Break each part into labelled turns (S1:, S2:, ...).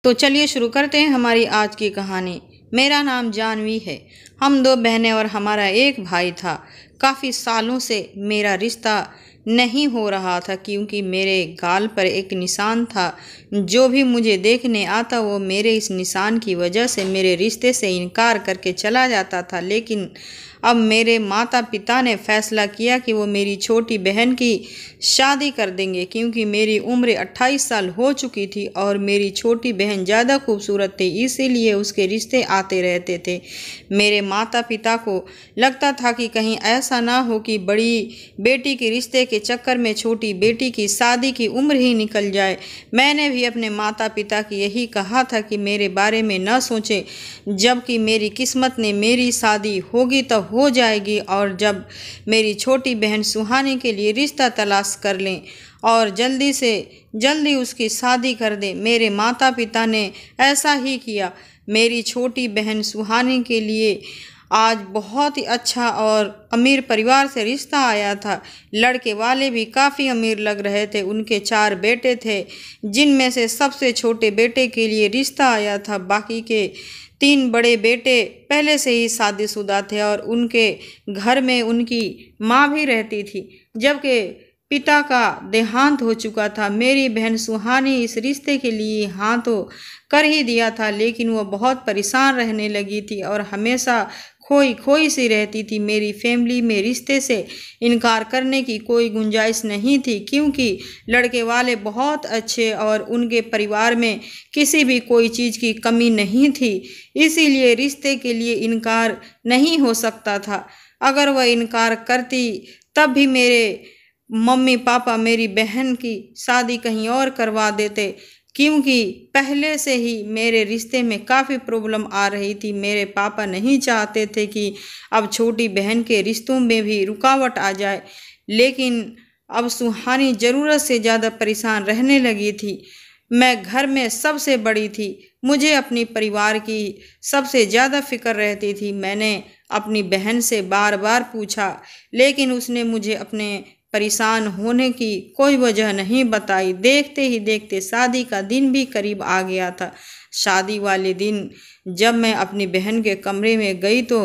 S1: तो चलिए शुरू करते हैं हमारी आज की कहानी। मेरा नाम जानवी है। हम दो बहनें और हमारा एक भाई था। काफ़ी सालों से मेरा रिश्ता नहीं हो रहा था क्योंकि मेरे गाल पर एक निशान था। जो भी मुझे देखने आता वो मेरे इस निशान की वजह से मेरे रिश्ते से इनकार करके चला जाता था। लेकिन अब मेरे माता पिता ने फैसला किया कि वो मेरी छोटी बहन की शादी कर देंगे क्योंकि मेरी उम्र 28 साल हो चुकी थी और मेरी छोटी बहन ज़्यादा खूबसूरत थी, इसीलिए उसके रिश्ते आते रहते थे। मेरे माता पिता को लगता था कि कहीं ऐसा ना हो कि बड़ी बेटी के रिश्ते के चक्कर में छोटी बेटी की शादी की उम्र ही निकल जाए। मैंने भी अपने माता पिता की यही कहा था कि मेरे बारे में न सोचें, जबकि मेरी किस्मत ने मेरी शादी होगी तो हो जाएगी और जब मेरी छोटी बहन सुहानी के लिए रिश्ता तलाश कर लें और जल्दी से जल्दी उसकी शादी कर दें। मेरे माता पिता ने ऐसा ही किया। मेरी छोटी बहन सुहानी के लिए आज बहुत ही अच्छा और अमीर परिवार से रिश्ता आया था। लड़के वाले भी काफ़ी अमीर लग रहे थे। उनके 4 बेटे थे, जिनमें से सबसे छोटे बेटे के लिए रिश्ता आया था। बाकी के 3 बड़े बेटे पहले से ही शादीशुदा थे और उनके घर में उनकी माँ भी रहती थी, जबकि पिता का देहांत हो चुका था। मेरी बहन सुहानी इस रिश्ते के लिए हाँ तो कर ही दिया था, लेकिन वो बहुत परेशान रहने लगी थी और हमेशा खोई खोई सी रहती थी। मेरी फैमिली में रिश्ते से इनकार करने की कोई गुंजाइश नहीं थी क्योंकि लड़के वाले बहुत अच्छे और उनके परिवार में किसी भी कोई चीज़ की कमी नहीं थी, इसीलिए रिश्ते के लिए इनकार नहीं हो सकता था। अगर वह इनकार करती तब भी मेरे मम्मी पापा मेरी बहन की शादी कहीं और करवा देते क्योंकि पहले से ही मेरे रिश्ते में काफ़ी प्रॉब्लम आ रही थी। मेरे पापा नहीं चाहते थे कि अब छोटी बहन के रिश्तों में भी रुकावट आ जाए, लेकिन अब सुहानी ज़रूरत से ज़्यादा परेशान रहने लगी थी। मैं घर में सबसे बड़ी थी, मुझे अपनी परिवार की सबसे ज़्यादा फिक्र रहती थी। मैंने अपनी बहन से बार बार पूछा, लेकिन उसने मुझे अपने परेशान होने की कोई वजह नहीं बताई। देखते ही देखते शादी का दिन भी करीब आ गया था। शादी वाले दिन जब मैं अपनी बहन के कमरे में गई तो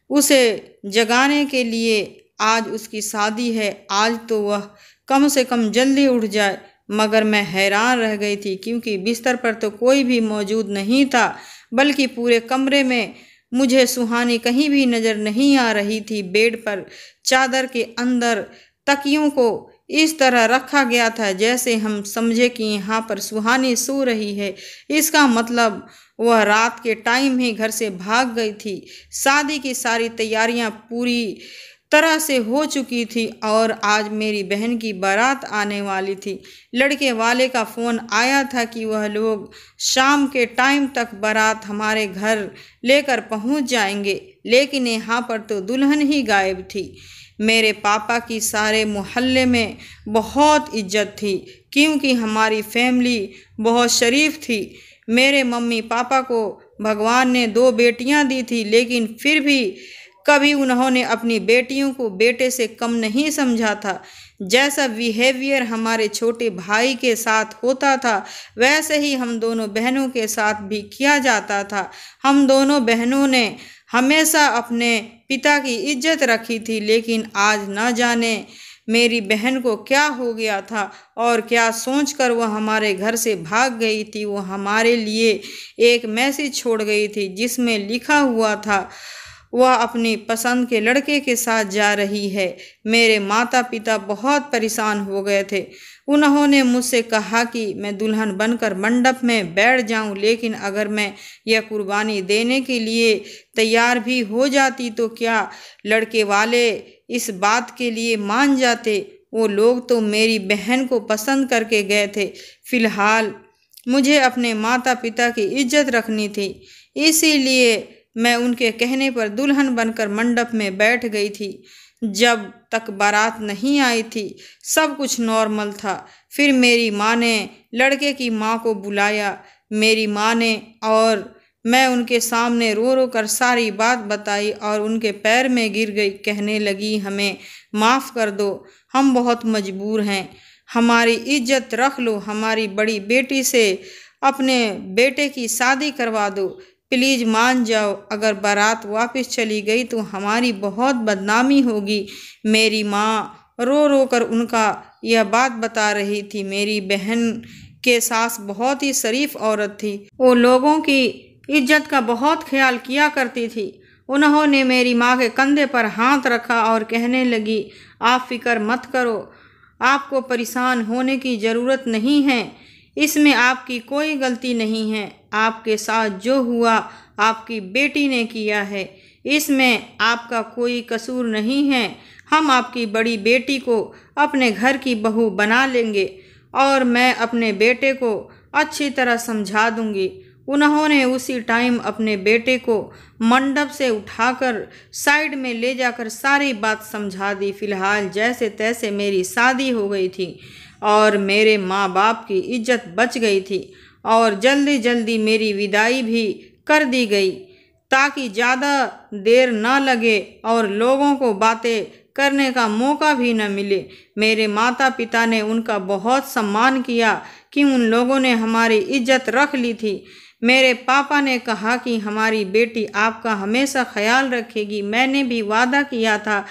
S1: उसे जगाने के लिए, आज उसकी शादी है, आज तो वह कम से कम जल्दी उठ जाए, मगर मैं हैरान रह गई थी क्योंकि बिस्तर पर तो कोई भी मौजूद नहीं था, बल्कि पूरे कमरे में मुझे सुहानी कहीं भी नज़र नहीं आ रही थी। बेड पर चादर के अंदर तकियों को इस तरह रखा गया था जैसे हम समझे कि यहाँ पर सुहानी सो रही है। इसका मतलब वह रात के टाइम ही घर से भाग गई थी। शादी की सारी तैयारियां पूरी तरह से हो चुकी थी और आज मेरी बहन की बारात आने वाली थी। लड़के वाले का फ़ोन आया था कि वह लोग शाम के टाइम तक बारात हमारे घर लेकर पहुंच जाएंगे, लेकिन यहाँ पर तो दुल्हन ही गायब थी। मेरे पापा की सारे मोहल्ले में बहुत इज्जत थी क्योंकि हमारी फैमिली बहुत शरीफ थी। मेरे मम्मी पापा को भगवान ने 2 बेटियां दी थी, लेकिन फिर भी कभी उन्होंने अपनी बेटियों को बेटे से कम नहीं समझा था। जैसा बिहेवियर हमारे छोटे भाई के साथ होता था वैसे ही हम दोनों बहनों के साथ भी किया जाता था। हम दोनों बहनों ने हमेशा अपने पिता की इज्जत रखी थी, लेकिन आज न जाने मेरी बहन को क्या हो गया था और क्या सोचकर वह हमारे घर से भाग गई थी। वो हमारे लिए एक मैसेज छोड़ गई थी जिसमें लिखा हुआ था वह अपनी पसंद के लड़के के साथ जा रही है। मेरे माता पिता बहुत परेशान हो गए थे। उन्होंने मुझसे कहा कि मैं दुल्हन बनकर मंडप में बैठ जाऊं, लेकिन अगर मैं यह कुर्बानी देने के लिए तैयार भी हो जाती तो क्या लड़के वाले इस बात के लिए मान जाते? वो लोग तो मेरी बहन को पसंद करके गए थे। फिलहाल मुझे अपने माता पिता की इज्जत रखनी थी, इसीलिए मैं उनके कहने पर दुल्हन बनकर मंडप में बैठ गई थी। जब तक बारात नहीं आई थी सब कुछ नॉर्मल था। फिर मेरी माँ ने लड़के की माँ को बुलाया। मेरी माँ ने और मैं उनके सामने रो रो कर सारी बात बताई और उनके पैर में गिर गई। कहने लगी, हमें माफ़ कर दो, हम बहुत मजबूर हैं, हमारी इज्जत रख लो। हमारी बड़ी बेटी से अपने बेटे की शादी करवा दो। प्लीज मान जाओ, अगर बारात वापस चली गई तो हमारी बहुत बदनामी होगी। मेरी माँ रो रो कर उनका यह बात बता रही थी। मेरी बहन के सास बहुत ही शरीफ औरत थी। वो लोगों की इज्जत का बहुत ख्याल किया करती थी। उन्होंने मेरी माँ के कंधे पर हाथ रखा और कहने लगी, आप फिक्र मत करो, आपको परेशान होने की ज़रूरत नहीं है। इसमें आपकी कोई गलती नहीं है। आपके साथ जो हुआ आपकी बेटी ने किया है, इसमें आपका कोई कसूर नहीं है। हम आपकी बड़ी बेटी को अपने घर की बहू बना लेंगे और मैं अपने बेटे को अच्छी तरह समझा दूंगी। उन्होंने उसी टाइम अपने बेटे को मंडप से उठाकर साइड में ले जाकर सारी बात समझा दी। फिलहाल जैसे तैसे मेरी शादी हो गई थी और मेरे माँ बाप की इज्जत बच गई थी और जल्दी जल्दी मेरी विदाई भी कर दी गई ताकि ज़्यादा देर ना लगे और लोगों को बातें करने का मौका भी न मिले। मेरे माता पिता ने उनका बहुत सम्मान किया कि उन लोगों ने हमारी इज्जत रख ली थी। मेरे पापा ने कहा कि हमारी बेटी आपका हमेशा ख्याल रखेगी। मैंने भी वादा किया था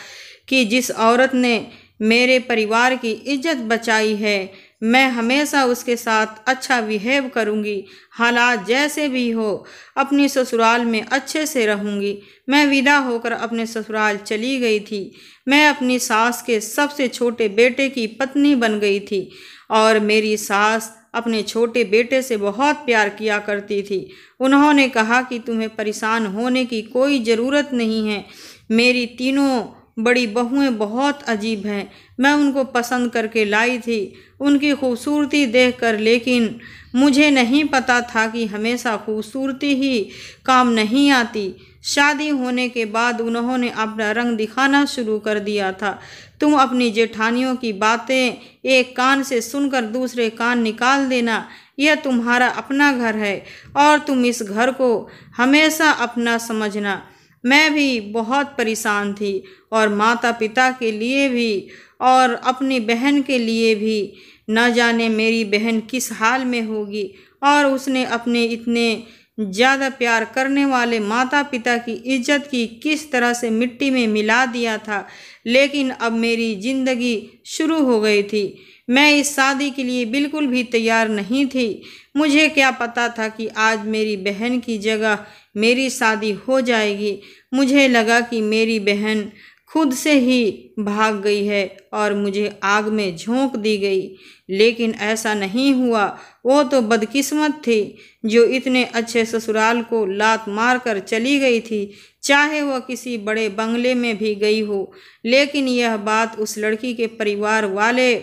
S1: कि जिस औरत ने मेरे परिवार की इज्जत बचाई है, मैं हमेशा उसके साथ अच्छा बिहेव करूंगी। हालात जैसे भी हो, अपनी ससुराल में अच्छे से रहूंगी। मैं विदा होकर अपने ससुराल चली गई थी। मैं अपनी सास के सबसे छोटे बेटे की पत्नी बन गई थी और मेरी सास अपने छोटे बेटे से बहुत प्यार किया करती थी। उन्होंने कहा कि तुम्हें परेशान होने की कोई ज़रूरत नहीं है। मेरी तीनों बड़ी बहुएं बहुत अजीब हैं। मैं उनको पसंद करके लाई थी, उनकी खूबसूरती देखकर, लेकिन मुझे नहीं पता था कि हमेशा खूबसूरती ही काम नहीं आती। शादी होने के बाद उन्होंने अपना रंग दिखाना शुरू कर दिया था। तुम अपनी जेठानियों की बातें एक कान से सुनकर दूसरे कान निकाल देना। यह तुम्हारा अपना घर है और तुम इस घर को हमेशा अपना समझना। मैं भी बहुत परेशान थी और माता पिता के लिए भी और अपनी बहन के लिए भी। न जाने मेरी बहन किस हाल में होगी और उसने अपने इतने ज़्यादा प्यार करने वाले माता पिता की इज्जत की किस तरह से मिट्टी में मिला दिया था। लेकिन अब मेरी ज़िंदगी शुरू हो गई थी। मैं इस शादी के लिए बिल्कुल भी तैयार नहीं थी। मुझे क्या पता था कि आज मेरी बहन की जगह मेरी शादी हो जाएगी। मुझे लगा कि मेरी बहन खुद से ही भाग गई है और मुझे आग में झोंक दी गई, लेकिन ऐसा नहीं हुआ। वो तो बदकिस्मत थी जो इतने अच्छे ससुराल को लात मार कर चली गई थी, चाहे वह किसी बड़े बंगले में भी गई हो। लेकिन यह बात उस लड़की के परिवार वाले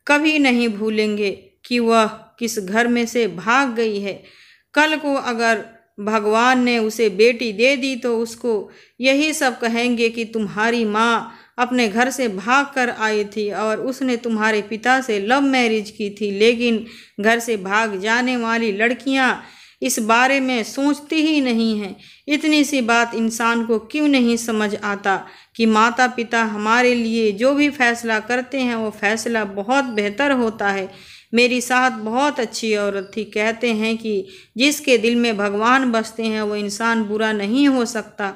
S1: कभी नहीं भूलेंगे कि वह किस घर में से भाग गई है। कल को अगर भगवान ने उसे बेटी दे दी तो उसको यही सब कहेंगे कि तुम्हारी माँ अपने घर से भाग कर आई थी और उसने तुम्हारे पिता से लव मैरिज की थी। लेकिन घर से भाग जाने वाली लड़कियाँ इस बारे में सोचती ही नहीं हैं। इतनी सी बात इंसान को क्यों नहीं समझ आता कि माता पिता हमारे लिए जो भी फैसला करते हैं वो फैसला बहुत बेहतर होता है। मेरी सास बहुत अच्छी औरत थी। कहते हैं कि जिसके दिल में भगवान बसते हैं वो इंसान बुरा नहीं हो सकता।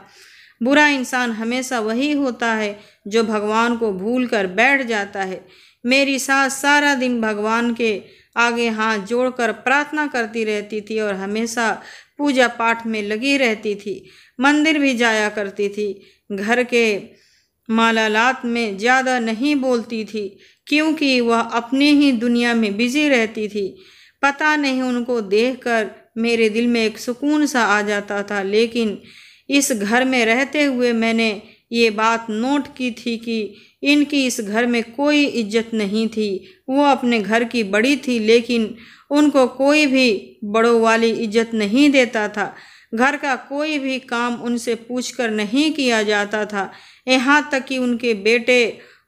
S1: बुरा इंसान हमेशा वही होता है जो भगवान को भूल कर बैठ जाता है। मेरी सास सारा दिन भगवान के आगे हाथ जोड़कर प्रार्थना करती रहती थी और हमेशा पूजा पाठ में लगी रहती थी। मंदिर भी जाया करती थी। घर के मालालात में ज़्यादा नहीं बोलती थी क्योंकि वह अपनी ही दुनिया में बिजी रहती थी। पता नहीं, उनको देखकर मेरे दिल में एक सुकून सा आ जाता था। लेकिन इस घर में रहते हुए मैंने ये बात नोट की थी कि इनकी इस घर में कोई इज्जत नहीं थी। वो अपने घर की बड़ी थी, लेकिन उनको कोई भी बड़ों वाली इज्जत नहीं देता था। घर का कोई भी काम उनसे पूछकर नहीं किया जाता था। यहाँ तक कि उनके बेटे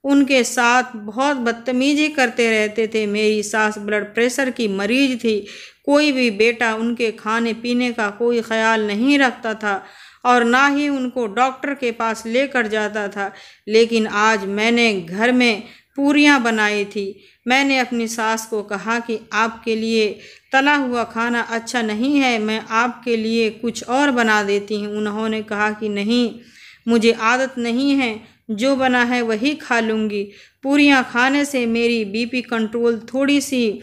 S1: उनके साथ बहुत बदतमीजी करते रहते थे। मेरी सास ब्लड प्रेशर की मरीज थी। कोई भी बेटा उनके खाने पीने का कोई ख्याल नहीं रखता था और ना ही उनको डॉक्टर के पास लेकर जाता था। लेकिन आज मैंने घर में पूरियां बनाई थी। मैंने अपनी सास को कहा कि आपके लिए तला हुआ खाना अच्छा नहीं है, मैं आपके लिए कुछ और बना देती हूँ। उन्होंने कहा कि नहीं, मुझे आदत नहीं है, जो बना है वही खा लूँगी। पूरियां खाने से मेरी बीपी कंट्रोल थोड़ी सी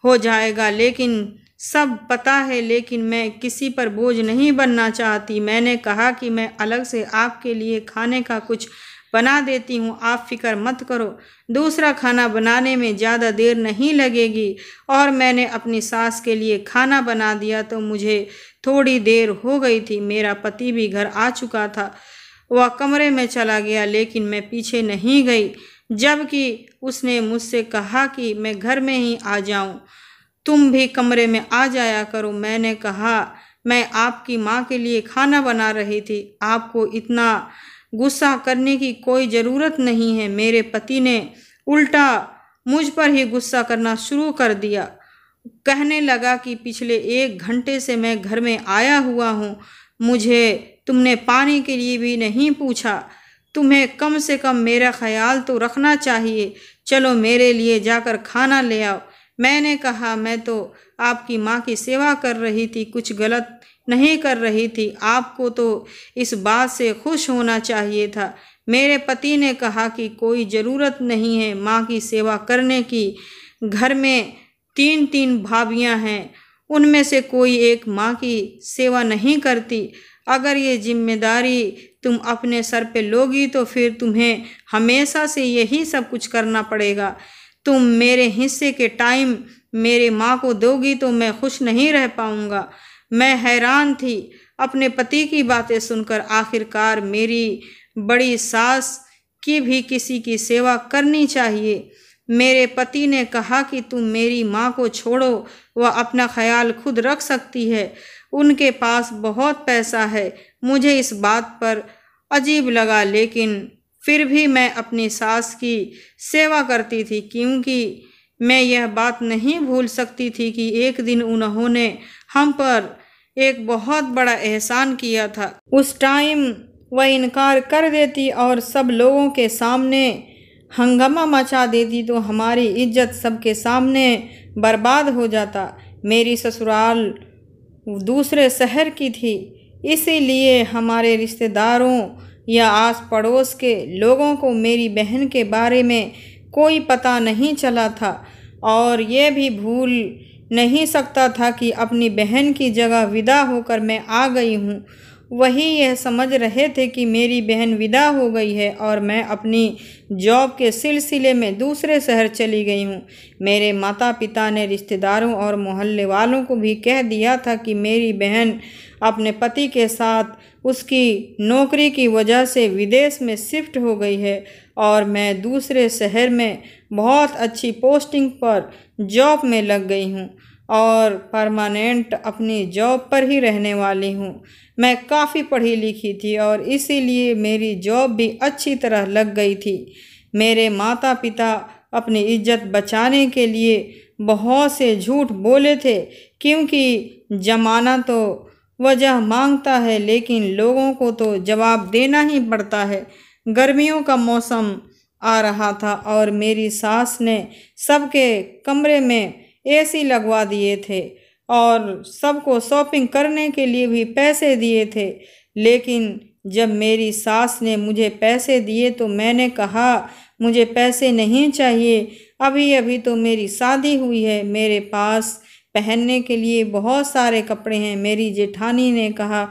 S1: हो जाएगा, लेकिन सब पता है, लेकिन मैं किसी पर बोझ नहीं बनना चाहती। मैंने कहा कि मैं अलग से आपके लिए खाने का कुछ बना देती हूँ, आप फिक्र मत करो, दूसरा खाना बनाने में ज़्यादा देर नहीं लगेगी। और मैंने अपनी सास के लिए खाना बना दिया तो मुझे थोड़ी देर हो गई थी। मेरा पति भी घर आ चुका था। वह कमरे में चला गया, लेकिन मैं पीछे नहीं गई, जबकि उसने मुझसे कहा कि मैं घर में ही आ जाऊं, तुम भी कमरे में आ जाया करो। मैंने कहा, मैं आपकी माँ के लिए खाना बना रही थी, आपको इतना गुस्सा करने की कोई ज़रूरत नहीं है। मेरे पति ने उल्टा मुझ पर ही गुस्सा करना शुरू कर दिया। कहने लगा कि पिछले 1 घंटे से मैं घर में आया हुआ हूँ, मुझे तुमने पानी के लिए भी नहीं पूछा, तुम्हें कम से कम मेरा ख्याल तो रखना चाहिए, चलो मेरे लिए जाकर खाना ले आओ। मैंने कहा, मैं तो आपकी माँ की सेवा कर रही थी, कुछ गलत नहीं कर रही थी, आपको तो इस बात से खुश होना चाहिए था। मेरे पति ने कहा कि कोई ज़रूरत नहीं है माँ की सेवा करने की, घर में 3 भाभियाँ हैं, उनमें से कोई एक माँ की सेवा नहीं करती। अगर ये जिम्मेदारी तुम अपने सर पे लोगी तो फिर तुम्हें हमेशा से यही सब कुछ करना पड़ेगा। तुम मेरे हिस्से के टाइम मेरे माँ को दोगी तो मैं खुश नहीं रह पाऊँगा। मैं हैरान थी अपने पति की बातें सुनकर। आखिरकार मेरी बड़ी सास की भी किसी की सेवा करनी चाहिए। मेरे पति ने कहा कि तुम मेरी माँ को छोड़ो, वह अपना ख्याल खुद रख सकती है, उनके पास बहुत पैसा है। मुझे इस बात पर अजीब लगा, लेकिन फिर भी मैं अपनी सास की सेवा करती थी, क्योंकि मैं यह बात नहीं भूल सकती थी कि एक दिन उन्होंने हम पर एक बहुत बड़ा एहसान किया था। उस टाइम वह इनकार कर देती और सब लोगों के सामने हंगामा मचा देती तो हमारी इज्जत सबके सामने बर्बाद हो जाता। मेरी ससुराल दूसरे शहर की थी, इसीलिए हमारे रिश्तेदारों या आस पड़ोस के लोगों को मेरी बहन के बारे में कोई पता नहीं चला था, और ये भी भूल नहीं सकता था कि अपनी बहन की जगह विदा होकर मैं आ गई हूँ। वही यह समझ रहे थे कि मेरी बहन विदा हो गई है और मैं अपनी जॉब के सिलसिले में दूसरे शहर चली गई हूँ। मेरे माता पिता ने रिश्तेदारों और मोहल्ले वालों को भी कह दिया था कि मेरी बहन अपने पति के साथ उसकी नौकरी की वजह से विदेश में शिफ्ट हो गई है और मैं दूसरे शहर में बहुत अच्छी पोस्टिंग पर जॉब में लग गई हूँ और परमानेंट अपनी जॉब पर ही रहने वाली हूँ। मैं काफ़ी पढ़ी लिखी थी और इसीलिए मेरी जॉब भी अच्छी तरह लग गई थी। मेरे माता पिता अपनी इज्जत बचाने के लिए बहुत से झूठ बोले थे, क्योंकि ज़माना तो वजह मांगता है, लेकिन लोगों को तो जवाब देना ही पड़ता है। गर्मियों का मौसम आ रहा था और मेरी सास ने सबके कमरे में एसी लगवा दिए थे और सबको शॉपिंग करने के लिए भी पैसे दिए थे। लेकिन जब मेरी सास ने मुझे पैसे दिए तो मैंने कहा, मुझे पैसे नहीं चाहिए, अभी अभी तो मेरी शादी हुई है, मेरे पास पहनने के लिए बहुत सारे कपड़े हैं। मेरी जेठानी ने कहा,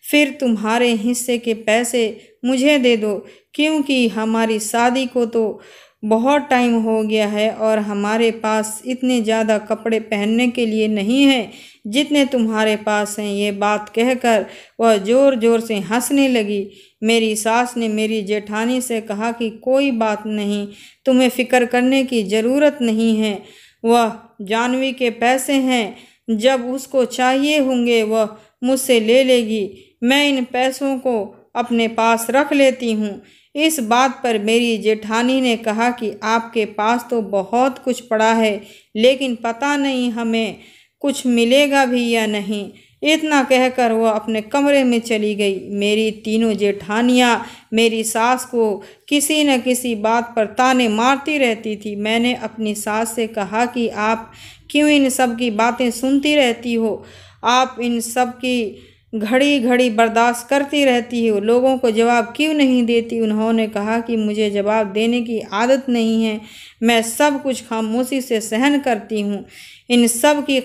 S1: फिर तुम्हारे हिस्से के पैसे मुझे दे दो, क्योंकि हमारी शादी को तो बहुत टाइम हो गया है और हमारे पास इतने ज़्यादा कपड़े पहनने के लिए नहीं हैं जितने तुम्हारे पास हैं। ये बात कहकर वह ज़ोर ज़ोर से हंसने लगी। मेरी सास ने मेरी जेठानी से कहा कि कोई बात नहीं, तुम्हें फ़िक्र करने की ज़रूरत नहीं है, वह जानवी के पैसे हैं, जब उसको चाहिए होंगे वह मुझसे ले लेगी, मैं इन पैसों को अपने पास रख लेती हूँ। इस बात पर मेरी जेठानी ने कहा कि आपके पास तो बहुत कुछ पड़ा है, लेकिन पता नहीं हमें कुछ मिलेगा भी या नहीं। इतना कहकर वह अपने कमरे में चली गई। मेरी तीनों जेठानियाँ मेरी सास को किसी न किसी बात पर ताने मारती रहती थी। मैंने अपनी सास से कहा कि आप क्यों इन सब की बातें सुनती रहती हो, आप इन सब की घड़ी घड़ी बर्दाश्त करती रहती हो, लोगों को जवाब क्यों नहीं देती। उन्होंने कहा कि मुझे जवाब देने की आदत नहीं है, मैं सब कुछ खामोशी से सहन करती हूँ। इन सब की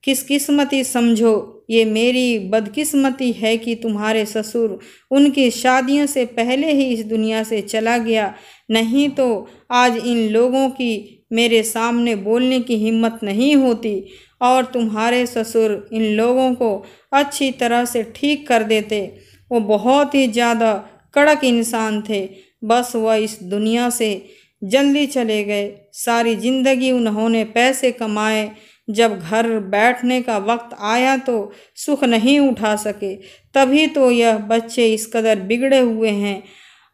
S1: किस्मती समझो, ये मेरी बदकिस्मती है कि तुम्हारे ससुर उनकी शादियों से पहले ही इस दुनिया से चला गया, नहीं तो आज इन लोगों की मेरे सामने बोलने की हिम्मत नहीं होती और तुम्हारे ससुर इन लोगों को अच्छी तरह से ठीक कर देते। वो बहुत ही ज़्यादा कड़क इंसान थे, बस वह इस दुनिया से जल्दी चले गए। सारी ज़िंदगी उन्होंने पैसे कमाए, जब घर बैठने का वक्त आया तो सुख नहीं उठा सके, तभी तो यह बच्चे इस कदर बिगड़े हुए हैं,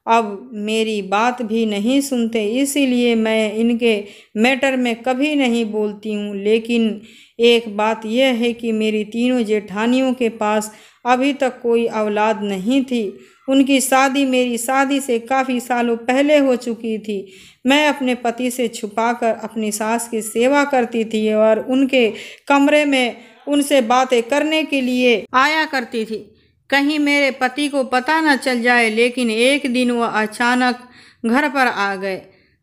S1: अब मेरी बात भी नहीं सुनते, इसीलिए मैं इनके मैटर में कभी नहीं बोलती हूँ। लेकिन एक बात यह है कि मेरी तीनों जेठानियों के पास अभी तक कोई औलाद नहीं थी। उनकी शादी मेरी शादी से काफ़ी सालों पहले हो चुकी थी। मैं अपने पति से छुपाकर अपनी सास की सेवा करती थी और उनके कमरे में उनसे बातें करने के लिए आया करती थी, कहीं मेरे पति को पता न चल जाए। लेकिन एक दिन वह अचानक घर पर आ गए,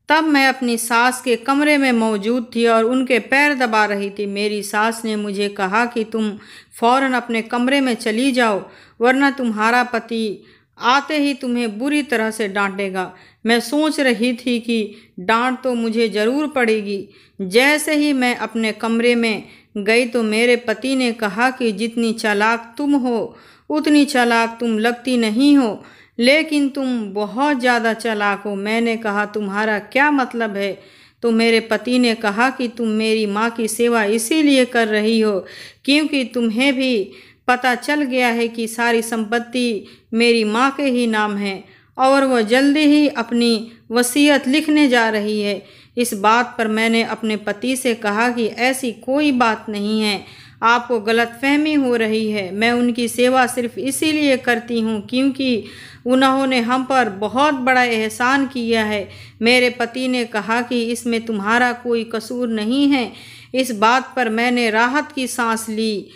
S1: तब मैं अपनी सास के कमरे में मौजूद थी और उनके पैर दबा रही थी। मेरी सास ने मुझे कहा कि तुम फौरन अपने कमरे में चली जाओ, वरना तुम्हारा पति आते ही तुम्हें बुरी तरह से डांटेगा। मैं सोच रही थी कि डांट तो मुझे ज़रूर पड़ेगी। जैसे ही मैं अपने कमरे में गई तो मेरे पति ने कहा कि जितनी चालाक तुम हो उतनी चालाक तुम लगती नहीं हो, लेकिन तुम बहुत ज़्यादा चालाक हो। मैंने कहा तुम्हारा क्या मतलब है? तो मेरे पति ने कहा कि तुम मेरी माँ की सेवा इसीलिए कर रही हो क्योंकि तुम्हें भी पता चल गया है कि सारी संपत्ति मेरी माँ के ही नाम है और वह जल्दी ही अपनी वसीयत लिखने जा रही है। इस बात पर मैंने अपने पति से कहा कि ऐसी कोई बात नहीं है, आपको गलतफहमी हो रही है। मैं उनकी सेवा सिर्फ इसीलिए करती हूँ क्योंकि उन्होंने हम पर बहुत बड़ा एहसान किया है। मेरे पति ने कहा कि इसमें तुम्हारा कोई कसूर नहीं है। इस बात पर मैंने राहत की सांस ली।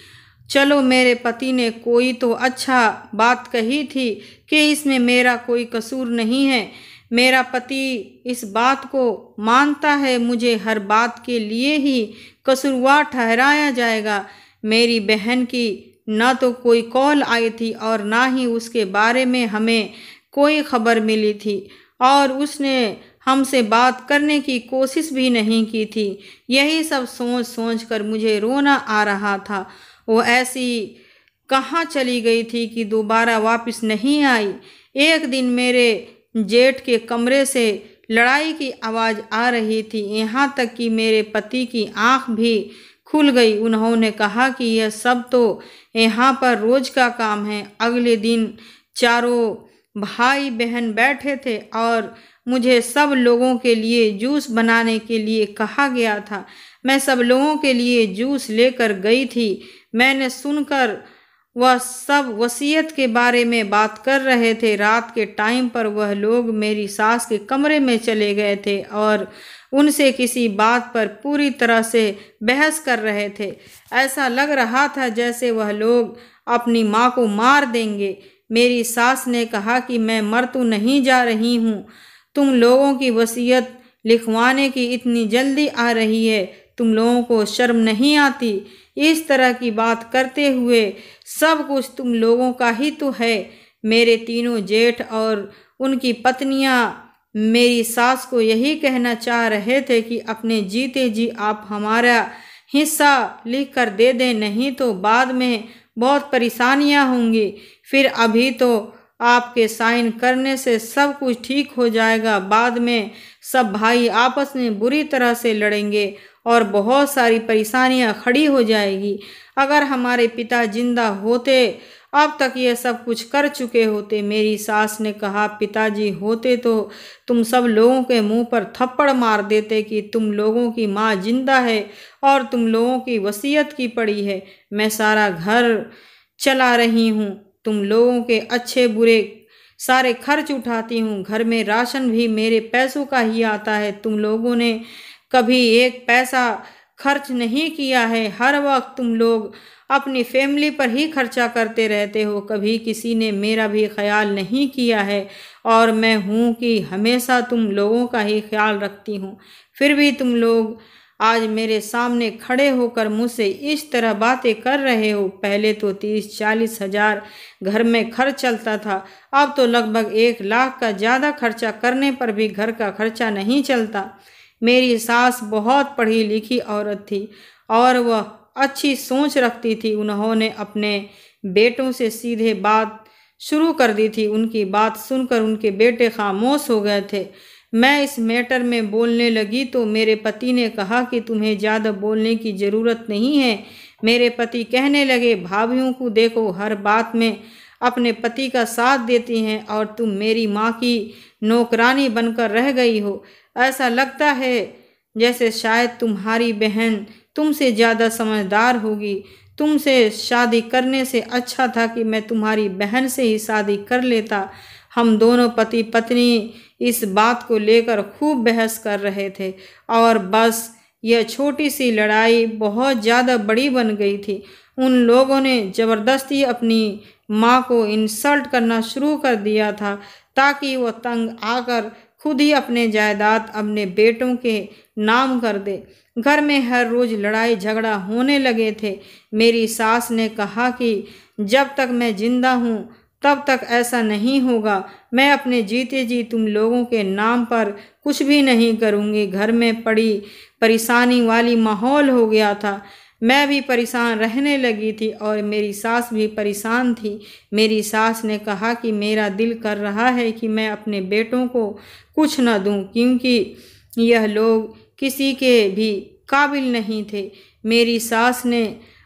S1: चलो, मेरे पति ने कोई तो अच्छा बात कही थी कि इसमें मेरा कोई कसूर नहीं है। मेरा पति इस बात को मानता है, मुझे हर बात के लिए ही कसूरवार ठहराया जाएगा। मेरी बहन की न तो कोई कॉल आई थी और ना ही उसके बारे में हमें कोई खबर मिली थी और उसने हमसे बात करने की कोशिश भी नहीं की थी। यही सब सोच सोच कर मुझे रोना आ रहा था। वो ऐसी कहाँ चली गई थी कि दोबारा वापस नहीं आई। एक दिन मेरे जेठ के कमरे से लड़ाई की आवाज़ आ रही थी, यहाँ तक कि मेरे पति की आंख भी खुल गई। उन्होंने कहा कि यह सब तो यहाँ पर रोज का काम है। अगले दिन चारों भाई बहन बैठे थे और मुझे सब लोगों के लिए जूस बनाने के लिए कहा गया था। मैं सब लोगों के लिए जूस लेकर गई थी। मैंने सुनकर वह सब वसीयत के बारे में बात कर रहे थे। रात के टाइम पर वह लोग मेरी सास के कमरे में चले गए थे और उनसे किसी बात पर पूरी तरह से बहस कर रहे थे। ऐसा लग रहा था जैसे वह लोग अपनी माँ को मार देंगे। मेरी सास ने कहा कि मैं मर तो नहीं जा रही हूँ, तुम लोगों की वसीयत लिखवाने की इतनी जल्दी आ रही है, तुम लोगों को शर्म नहीं आती? इस तरह की बात करते हुए सब कुछ तुम लोगों का ही तो है। मेरे तीनों जेठ और उनकी पत्नियां मेरी सास को यही कहना चाह रहे थे कि अपने जीते जी आप हमारा हिस्सा लिख कर दे दें, नहीं तो बाद में बहुत परेशानियां होंगी। फिर अभी तो आपके साइन करने से सब कुछ ठीक हो जाएगा, बाद में सब भाई आपस में बुरी तरह से लड़ेंगे और बहुत सारी परेशानियां खड़ी हो जाएगी। अगर हमारे पिता जिंदा होते अब तक यह सब कुछ कर चुके होते। मेरी सास ने कहा, पिताजी होते तो तुम सब लोगों के मुंह पर थप्पड़ मार देते कि तुम लोगों की माँ जिंदा है और तुम लोगों की वसीयत की पड़ी है। मैं सारा घर चला रही हूँ, तुम लोगों के अच्छे बुरे सारे खर्च उठाती हूँ, घर में राशन भी मेरे पैसों का ही आता है। तुम लोगों ने कभी एक पैसा खर्च नहीं किया है, हर वक्त तुम लोग अपनी फैमिली पर ही खर्चा करते रहते हो, कभी किसी ने मेरा भी ख्याल नहीं किया है। और मैं हूँ कि हमेशा तुम लोगों का ही ख्याल रखती हूँ, फिर भी तुम लोग आज मेरे सामने खड़े होकर मुझसे इस तरह बातें कर रहे हो। पहले तो 30-40 हजार घर में खर्च चलता था, अब तो लगभग 1 लाख का ज़्यादा खर्चा करने पर भी घर का खर्चा नहीं चलता। मेरी सास बहुत पढ़ी लिखी औरत थी और वह अच्छी सोच रखती थी। उन्होंने अपने बेटों से सीधे बात शुरू कर दी थी। उनकी बात सुनकर उनके बेटे खामोश हो गए थे। मैं इस मैटर में बोलने लगी तो मेरे पति ने कहा कि तुम्हें ज़्यादा बोलने की ज़रूरत नहीं है। मेरे पति कहने लगे, भाभीयों को देखो, हर बात में अपने पति का साथ देती हैं और तुम मेरी माँ की नौकरानी बनकर रह गई हो। ऐसा लगता है जैसे शायद तुम्हारी बहन तुमसे ज़्यादा समझदार होगी। तुमसे शादी करने से अच्छा था कि मैं तुम्हारी बहन से ही शादी कर लेता। हम दोनों पति पत्नी इस बात को लेकर खूब बहस कर रहे थे और बस यह छोटी सी लड़ाई बहुत ज़्यादा बड़ी बन गई थी। उन लोगों ने ज़बरदस्ती अपनी माँ को इंसल्ट करना शुरू कर दिया था ताकि वह तंग आकर खुद ही अपने जायदाद अपने बेटों के नाम कर दे। घर में हर रोज़ लड़ाई झगड़ा होने लगे थे। मेरी सास ने कहा कि जब तक मैं जिंदा हूँ तब तक ऐसा नहीं होगा। मैं अपने जीते जी तुम लोगों के नाम पर कुछ भी नहीं करूँगी। घर में बड़ी परेशानी वाली माहौल हो गया था। मैं भी परेशान रहने लगी थी और मेरी सास भी परेशान थी। मेरी सास ने कहा कि मेरा दिल कर रहा है कि मैं अपने बेटों को कुछ न दूं क्योंकि यह लोग किसी के भी काबिल नहीं थे। मेरी सास ने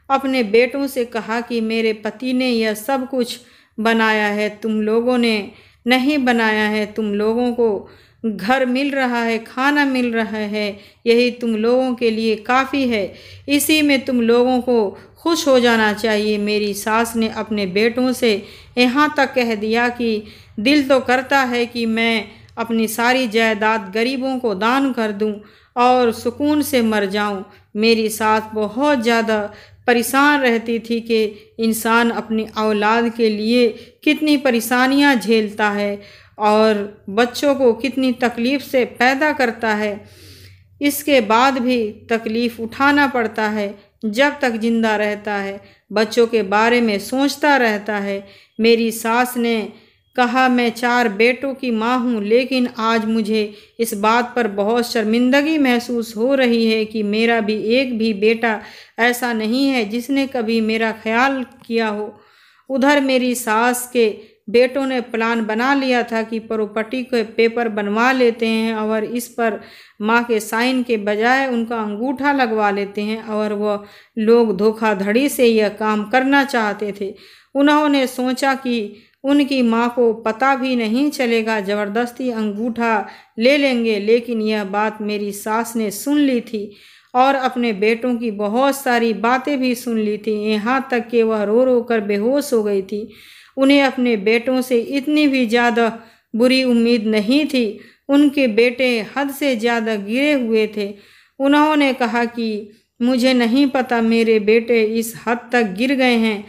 S1: अपने बेटों से कहा कि मेरे पति ने यह सब कुछ बनाया है, तुम लोगों ने नहीं बनाया है। तुम लोगों को घर मिल रहा है, खाना मिल रहा है, यही तुम लोगों के लिए काफ़ी है। इसी में तुम लोगों को खुश हो जाना चाहिए। मेरी सास ने अपने बेटों से यहाँ तक कह दिया कि दिल तो करता है कि मैं अपनी सारी जायदाद गरीबों को दान कर दूं और सुकून से मर जाऊं। मेरी सास बहुत ज़्यादा परेशान रहती थी कि इंसान अपनी औलाद के लिए कितनी परेशानियां झेलता है और बच्चों को कितनी तकलीफ़ से पैदा करता है, इसके बाद भी तकलीफ़ उठाना पड़ता है। जब तक जिंदा रहता है बच्चों के बारे में सोचता रहता है। मेरी सास ने कहा, मैं 4 बेटों की माँ हूँ, लेकिन आज मुझे इस बात पर बहुत शर्मिंदगी महसूस हो रही है कि मेरा भी एक भी बेटा ऐसा नहीं है जिसने कभी मेरा ख्याल किया हो। उधर मेरी सास के बेटों ने प्लान बना लिया था कि प्रॉपर्टी के पेपर बनवा लेते हैं और इस पर माँ के साइन के बजाय उनका अंगूठा लगवा लेते हैं और वह लोग धोखाधड़ी से यह काम करना चाहते थे। उन्होंने सोचा कि उनकी माँ को पता भी नहीं चलेगा, ज़बरदस्ती अंगूठा ले लेंगे। लेकिन यह बात मेरी सास ने सुन ली थी और अपने बेटों की बहुत सारी बातें भी सुन ली थी, यहाँ तक कि वह रो रो कर बेहोश हो गई थी। उन्हें अपने बेटों से इतनी भी ज़्यादा बुरी उम्मीद नहीं थी। उनके बेटे हद से ज़्यादा गिरे हुए थे। उन्होंने कहा कि मुझे नहीं पता मेरे बेटे इस हद तक गिर गए हैं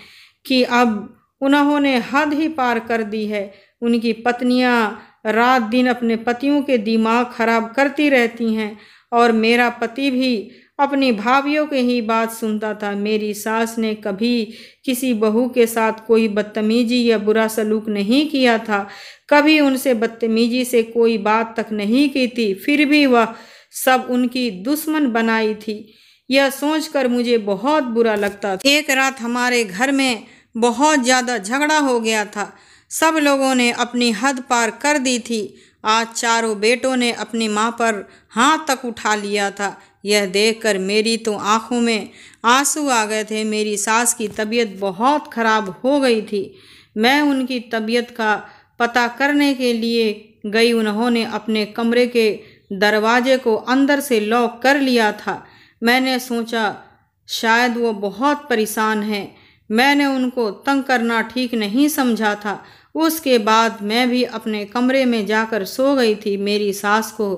S1: कि अब उन्होंने हद ही पार कर दी है। उनकी पत्नियां रात दिन अपने पतियों के दिमाग खराब करती रहती हैं और मेरा पति भी अपनी भाभीयों की ही बात सुनता था। मेरी सास ने कभी किसी बहू के साथ कोई बदतमीजी या बुरा सलूक नहीं किया था, कभी उनसे बदतमीजी से कोई बात तक नहीं की थी, फिर भी वह सब उनकी दुश्मन बनाई थी। यह सोचकर मुझे बहुत बुरा लगता था। एक रात हमारे घर में बहुत ज़्यादा झगड़ा हो गया था। सब लोगों ने अपनी हद पार कर दी थी। आज चारों बेटों ने अपनी माँ पर हाथ तक उठा लिया था। यह देखकर मेरी तो आंखों में आंसू आ गए थे। मेरी सास की तबीयत बहुत खराब हो गई थी। मैं उनकी तबीयत का पता करने के लिए गई। उन्होंने अपने कमरे के दरवाजे को अंदर से लॉक कर लिया था। मैंने सोचा शायद वो बहुत परेशान है। मैंने उनको तंग करना ठीक नहीं समझा था। उसके बाद मैं भी अपने कमरे में जाकर सो गई थी। मेरी सास को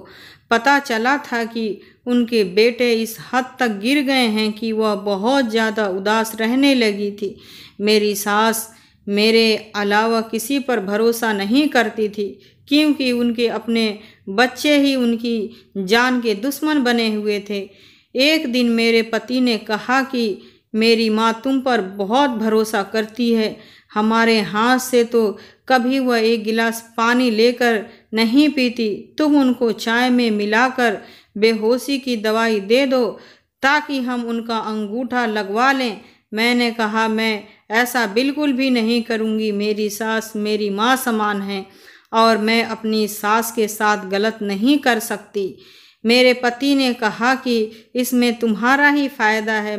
S1: पता चला था कि उनके बेटे इस हद तक गिर गए हैं कि वह बहुत ज़्यादा उदास रहने लगी थी। मेरी सास मेरे अलावा किसी पर भरोसा नहीं करती थी, क्योंकि उनके अपने बच्चे ही उनकी जान के दुश्मन बने हुए थे। एक दिन मेरे पति ने कहा कि मेरी माँ तुम पर बहुत भरोसा करती है। हमारे हाथ से तो कभी वह एक गिलास पानी लेकर नहीं पीती। तुम उनको चाय में मिलाकर बेहोशी की दवाई दे दो ताकि हम उनका अंगूठा लगवा लें। मैंने कहा मैं ऐसा बिल्कुल भी नहीं करूँगी। मेरी सास मेरी माँ समान है और मैं अपनी सास के साथ गलत नहीं कर सकती। मेरे पति ने कहा कि इसमें तुम्हारा ही फायदा है।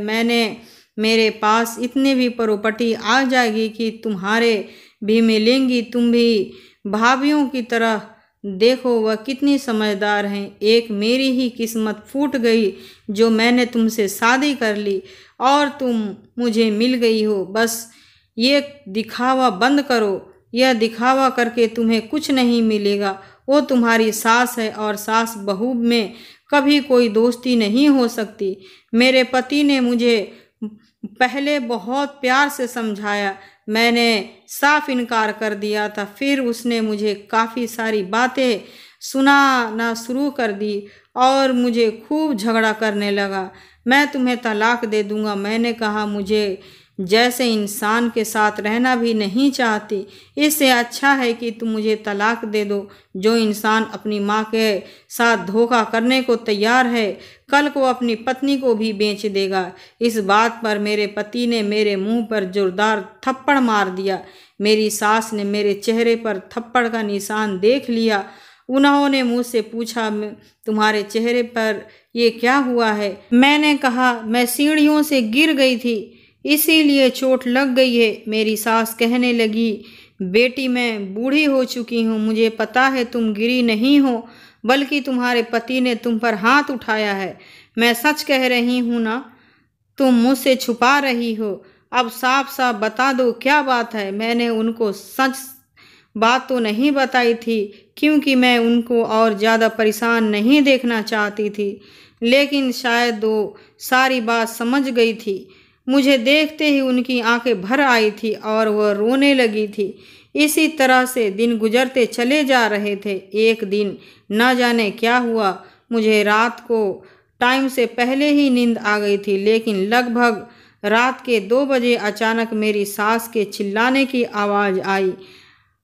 S1: मेरे पास इतनी भी प्रॉपर्टी आ जाएगी कि तुम्हारे भी मिलेंगी। तुम भी भाभीियों की तरह देखो वह कितनी समझदार हैं। एक मेरी ही किस्मत फूट गई जो मैंने तुमसे शादी कर ली और तुम मुझे मिल गई हो। बस ये दिखावा बंद करो। यह दिखावा करके तुम्हें कुछ नहीं मिलेगा। वो तुम्हारी सास है और सास बहू में कभी कोई दोस्ती नहीं हो सकती। मेरे पति ने मुझे पहले बहुत प्यार से समझाया। मैंने साफ इनकार कर दिया था। फिर उसने मुझे काफ़ी सारी बातें सुनाना शुरू कर दी और मुझे खूब झगड़ा करने लगा। मैं तुम्हें तलाक दे दूंगा। मैंने कहा मुझे जैसे इंसान के साथ रहना भी नहीं चाहती। इससे अच्छा है कि तुम मुझे तलाक दे दो। जो इंसान अपनी माँ के साथ धोखा करने को तैयार है, कल को अपनी पत्नी को भी बेच देगा। इस बात पर मेरे पति ने मेरे मुंह पर जोरदार थप्पड़ मार दिया। मेरी सास ने मेरे चेहरे पर थप्पड़ का निशान देख लिया। उन्होंने मुझसे पूछा तुम्हारे चेहरे पर ये क्या हुआ है? मैंने कहा मैं सीढ़ियों से गिर गई थी, इसीलिए चोट लग गई है। मेरी सास कहने लगी बेटी मैं बूढ़ी हो चुकी हूँ। मुझे पता है तुम गिरी नहीं हो, बल्कि तुम्हारे पति ने तुम पर हाथ उठाया है। मैं सच कह रही हूँ ना, तुम मुझसे छुपा रही हो। अब साफ साफ बता दो क्या बात है। मैंने उनको सच बात तो नहीं बताई थी, क्योंकि मैं उनको और ज़्यादा परेशान नहीं देखना चाहती थी, लेकिन शायद वो सारी बात समझ गई थी। मुझे देखते ही उनकी आंखें भर आई थी और वह रोने लगी थी। इसी तरह से दिन गुजरते चले जा रहे थे। एक दिन न जाने क्या हुआ, मुझे रात को टाइम से पहले ही नींद आ गई थी, लेकिन लगभग रात के 2 बजे अचानक मेरी सास के चिल्लाने की आवाज़ आई।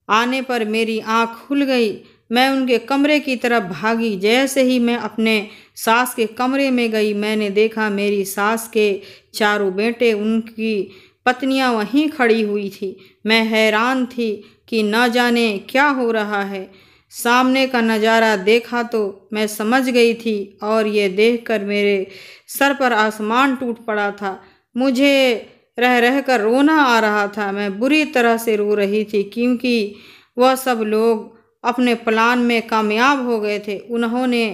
S1: आने पर मेरी आँख खुल गई। मैं उनके कमरे की तरफ भागी। जैसे ही मैं अपने सास के कमरे में गई, मैंने देखा मेरी सास के चारों बेटे, उनकी पत्नियां वहीं खड़ी हुई थी। मैं हैरान थी कि न जाने क्या हो रहा है। सामने का नज़ारा देखा तो मैं समझ गई थी और ये देखकर मेरे सर पर आसमान टूट पड़ा था। मुझे रह रह कर रोना आ रहा था। मैं बुरी तरह से रो रही थी, क्योंकि वह सब लोग अपने प्लान में कामयाब हो गए थे। उन्होंने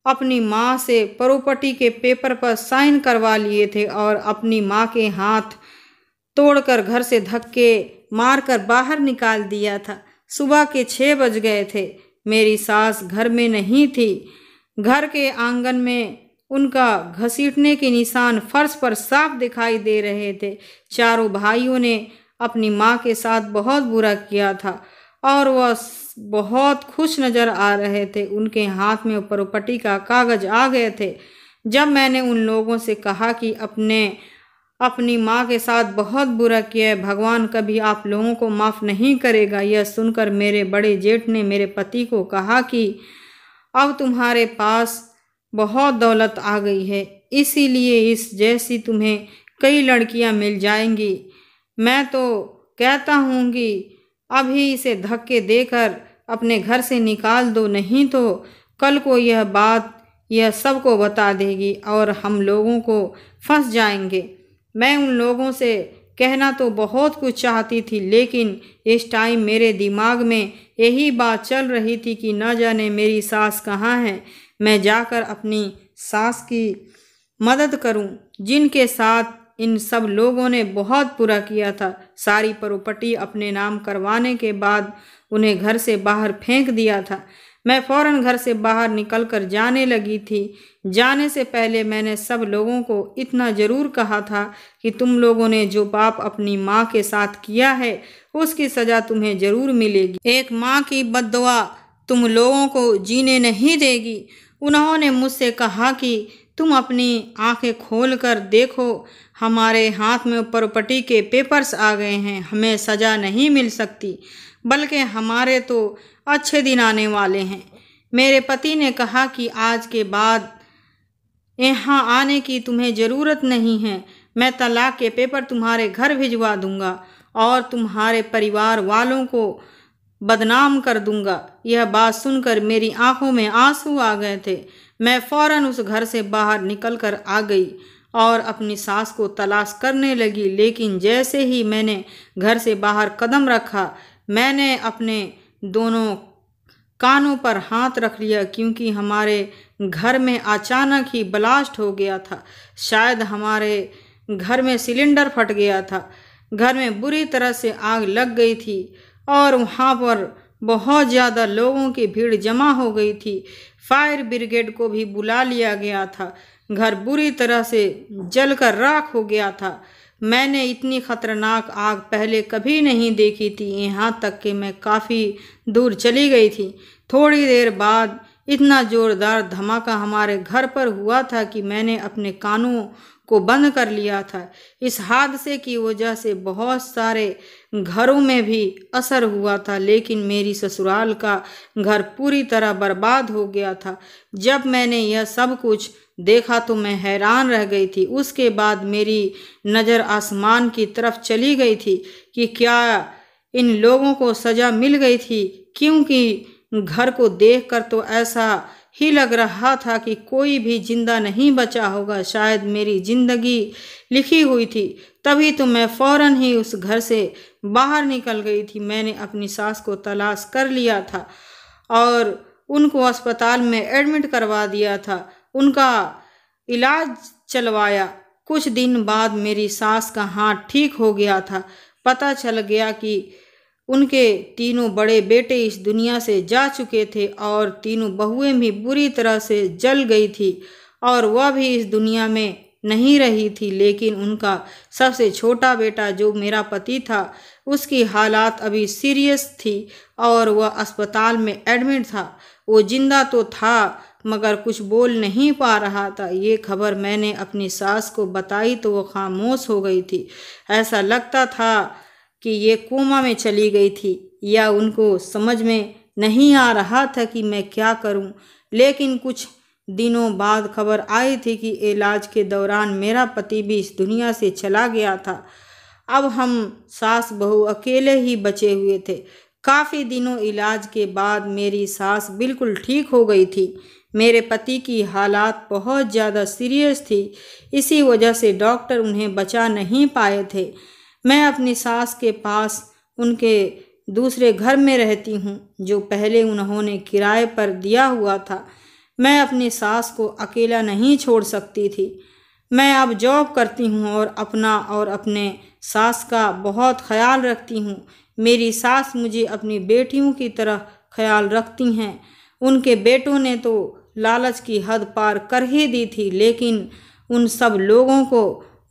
S1: अपनी माँ से प्रॉपर्टी के पेपर पर साइन करवा लिए थे और अपनी माँ के हाथ तोड़कर घर से धक्के मारकर बाहर निकाल दिया था। सुबह के 6 बज गए थे। मेरी सास घर में नहीं थी। घर के आंगन में उनका घसीटने के निशान फर्श पर साफ दिखाई दे रहे थे। चारों भाइयों ने अपनी माँ के साथ बहुत बुरा किया था और वह बहुत खुश नज़र आ रहे थे। उनके हाथ में प्रॉपर्टी का कागज आ गए थे। जब मैंने उन लोगों से कहा कि अपनी माँ के साथ बहुत बुरा किया है, भगवान कभी आप लोगों को माफ़ नहीं करेगा, यह सुनकर मेरे बड़े जेठ ने मेरे पति को कहा कि अब तुम्हारे पास बहुत दौलत आ गई है, इसीलिए इस जैसी तुम्हें कई लड़कियां मिल जाएंगी। मैं तो कहता हूँ कि अभी इसे धक्के देकर अपने घर से निकाल दो, नहीं तो कल को यह बात यह सबको बता देगी और हम लोगों को फंस जाएंगे। मैं उन लोगों से कहना तो बहुत कुछ चाहती थी, लेकिन इस टाइम मेरे दिमाग में यही बात चल रही थी कि न जाने मेरी सास कहाँ है। मैं जाकर अपनी सास की मदद करूं, जिनके साथ इन सब लोगों ने बहुत बुरा किया था। सारी प्रॉपर्टी अपने नाम करवाने के बाद उन्हें घर से बाहर फेंक दिया था। मैं फौरन घर से बाहर निकलकर जाने लगी थी। जाने से पहले मैंने सब लोगों को इतना ज़रूर कहा था कि तुम लोगों ने जो पाप अपनी माँ के साथ किया है उसकी सज़ा तुम्हें ज़रूर मिलेगी। एक माँ की बद्दुआ तुम लोगों को जीने नहीं देगी। उन्होंने मुझसे कहा कि तुम अपनी आंखें खोल कर देखो, हमारे हाथ में प्रॉपर्टी के पेपर्स आ गए हैं। हमें सज़ा नहीं मिल सकती, बल्कि हमारे तो अच्छे दिन आने वाले हैं। मेरे पति ने कहा कि आज के बाद यहाँ आने की तुम्हें ज़रूरत नहीं है। मैं तलाक के पेपर तुम्हारे घर भिजवा दूंगा और तुम्हारे परिवार वालों को बदनाम कर दूंगा। यह बात सुनकर मेरी आंखों में आंसू आ गए थे। मैं फौरन उस घर से बाहर निकलकर आ गई और अपनी सास को तलाश करने लगी। लेकिन जैसे ही मैंने घर से बाहर कदम रखा, मैंने अपने दोनों कानों पर हाथ रख लिया, क्योंकि हमारे घर में अचानक ही ब्लास्ट हो गया था। शायद हमारे घर में सिलेंडर फट गया था। घर में बुरी तरह से आग लग गई थी और वहाँ पर बहुत ज़्यादा लोगों की भीड़ जमा हो गई थी। फायर ब्रिगेड को भी बुला लिया गया था। घर बुरी तरह से जलकर राख हो गया था। मैंने इतनी खतरनाक आग पहले कभी नहीं देखी थी, यहाँ तक कि मैं काफ़ी दूर चली गई थी। थोड़ी देर बाद इतना ज़ोरदार धमाका हमारे घर पर हुआ था कि मैंने अपने कानों को बंद कर लिया था। इस हादसे की वजह से बहुत सारे घरों में भी असर हुआ था, लेकिन मेरी ससुराल का घर पूरी तरह बर्बाद हो गया था। जब मैंने यह सब कुछ देखा तो मैं हैरान रह गई थी। उसके बाद मेरी नज़र आसमान की तरफ चली गई थी कि क्या इन लोगों को सज़ा मिल गई थी, क्योंकि घर को देखकर तो ऐसा ही लग रहा था कि कोई भी जिंदा नहीं बचा होगा। शायद मेरी जिंदगी लिखी हुई थी। तभी तो मैं फौरन ही उस घर से बाहर निकल गई थी। मैंने अपनी सास को तलाश कर लिया था और उनको अस्पताल में एडमिट करवा दिया था, उनका इलाज चलवाया। कुछ दिन बाद मेरी सास का हाथ ठीक हो गया था। पता चल गया कि उनके तीनों बड़े बेटे इस दुनिया से जा चुके थे और तीनों बहुएं भी बुरी तरह से जल गई थी और वह भी इस दुनिया में नहीं रही थी। लेकिन उनका सबसे छोटा बेटा जो मेरा पति था, उसकी हालात अभी सीरियस थी और वह अस्पताल में एडमिट था। वो जिंदा तो था मगर कुछ बोल नहीं पा रहा था। ये खबर मैंने अपनी सास को बताई तो वो खामोश हो गई थी। ऐसा लगता था कि ये कोमा में चली गई थी या उनको समझ में नहीं आ रहा था कि मैं क्या करूं। लेकिन कुछ दिनों बाद खबर आई थी कि इलाज के दौरान मेरा पति भी इस दुनिया से चला गया था। अब हम सास बहू अकेले ही बचे हुए थे। काफ़ी दिनों इलाज के बाद मेरी सास बिल्कुल ठीक हो गई थी। मेरे पति की हालात बहुत ज़्यादा सीरियस थी, इसी वजह से डॉक्टर उन्हें बचा नहीं पाए थे। मैं अपनी सास के पास उनके दूसरे घर में रहती हूँ, जो पहले उन्होंने किराए पर दिया हुआ था। मैं अपनी सास को अकेला नहीं छोड़ सकती थी। मैं अब जॉब करती हूँ और अपना और अपने सास का बहुत ख्याल रखती हूँ। मेरी सास मुझे अपनी बेटियों की तरह ख्याल रखती हैं। उनके बेटों ने तो लालच की हद पार कर ही दी थी, लेकिन उन सब लोगों को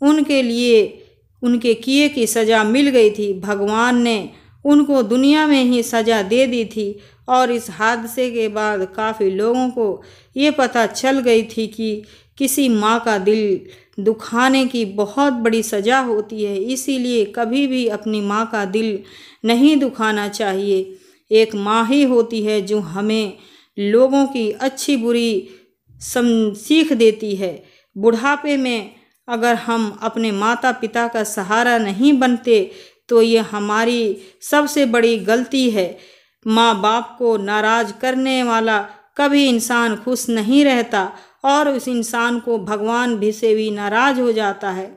S1: उनके लिए उनके किए की सज़ा मिल गई थी। भगवान ने उनको दुनिया में ही सज़ा दे दी थी और इस हादसे के बाद काफ़ी लोगों को ये पता चल गई थी कि किसी माँ का दिल दुखाने की बहुत बड़ी सज़ा होती है। इसीलिए कभी भी अपनी माँ का दिल नहीं दुखाना चाहिए। एक माँ ही होती है जो हमें लोगों की अच्छी बुरी सीख देती है। बुढ़ापे में अगर हम अपने माता पिता का सहारा नहीं बनते तो ये हमारी सबसे बड़ी गलती है। माँ बाप को नाराज़ करने वाला कभी इंसान खुश नहीं रहता और उस इंसान को भगवान भी से भी नाराज़ हो जाता है।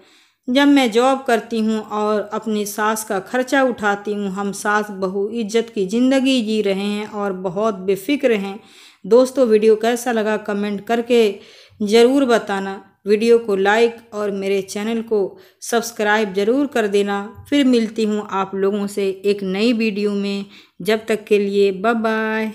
S1: जब मैं जॉब करती हूँ और अपनी सास का खर्चा उठाती हूँ, हम सास बहू इज्जत की ज़िंदगी जी रहे हैं और बहुत बेफिक्र हैं। दोस्तों, वीडियो कैसा लगा कमेंट करके ज़रूर बताना। वीडियो को लाइक और मेरे चैनल को सब्सक्राइब ज़रूर कर देना। फिर मिलती हूँ आप लोगों से एक नई वीडियो में। जब तक के लिए बाय बाय।